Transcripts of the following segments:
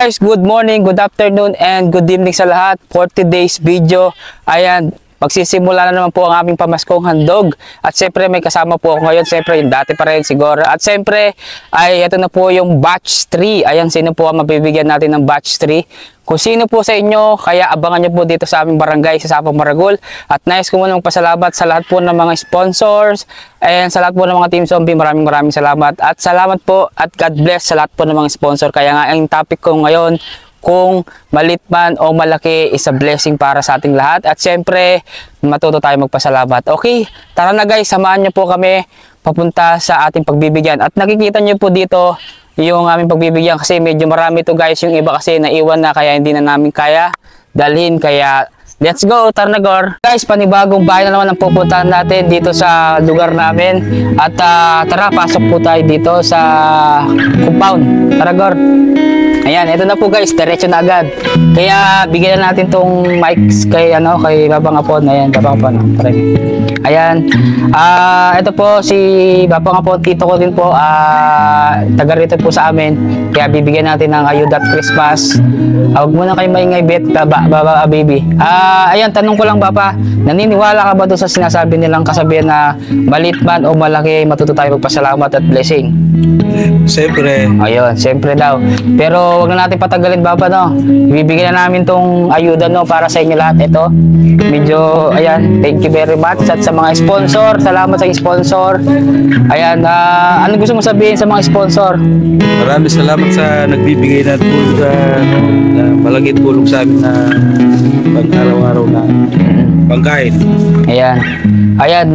Guys, good morning, good afternoon, and good evening sa lahat. For today's video, ayan, magsisimula na naman po ang aming pamaskong handog. At siyempre may kasama po ako ngayon, siyempre yung dati pa rin siguro. At siyempre, ay ito na po yung batch 3. Ayan, sino po ang mabibigyan natin ng batch 3? Kung sino po sa inyo, kaya abangan nyo po dito sa aming barangay sa Sapang Maragul. At nais ko muna magpasalamat sa lahat po ng mga sponsors and sa lahat po ng mga Team Zombie. Maraming salamat. At salamat po at God bless sa lahat po ng mga sponsor. Kaya nga ang topic ko ngayon, kung malit man o malaki, is a blessing para sa ating lahat. At syempre, matuto tayo magpasalamat. Okay, tara na guys, samahan nyo po kami papunta sa ating pagbibigyan. At nakikita nyo po dito yung aming pagbibigyan kasi medyo marami to guys. Yung iba kasi naiwan na kaya hindi na namin kaya dalhin. Kaya let's go, tara na Gor. Guys, panibagong bahay na naman ang pupuntahan natin dito sa lugar namin. At tara, pasok po tayo dito sa compound. Tara Gor. Ayan, ito na po guys, diretso na agad. Kaya bigyan na natin tong mics kay kay Babang Apon. Ayan, Babang Apon. Ayan. Ito po si Babang Apon, tito ko din po. Taga rito po sa amin. Kaya bibigyan natin ng ayuda at Christmas. Huwag muna kayo maingay, bet, baba, baby. Ayan, tanong ko lang Baba, naniniwala ka ba doon sa sinasabi nilang kasabihan na maliit man o malaki, matuto tayo magpasalamat at blessing? Siyempre. Ayun, siyempre daw. Pero wag na natin patagalin Baba, no? Ibibigyan na namin tong ayuda, no, para sa inyo lahat. Ito, medyo, ayan, thank you very much. At sa mga sponsor, salamat sa sponsor. Ayan, ano gusto mo sabihin sa mga sponsor? Maraming salamat sa nagbibigay na tulong na malagit tulong sa amin na pang-araw-araw na pangkain. Ayan. Ayan,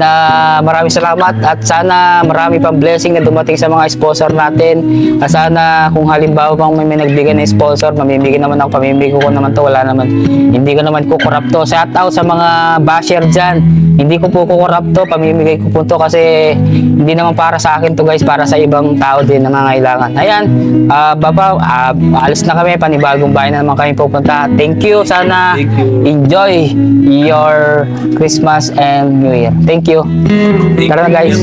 maraming salamat at sana marami pang blessing na dumating sa mga sponsor natin. At sana kung halimbawa pang may nagbigay ng sponsor, mamimigay naman ako, pamimigay ko naman to, wala naman. Hindi ko naman kukurap to. Shout out sa mga basher dyan. Hindi ko po kukurap to, pamimigay ko po to kasi hindi naman para sa akin to guys, para sa ibang tao din na nangangailangan. Ayan, Baba, alis na kami, panibagong bahay na naman kami pupunta. Thank you, sana enjoy your Christmas and New Year. Thank you. Tara na guys.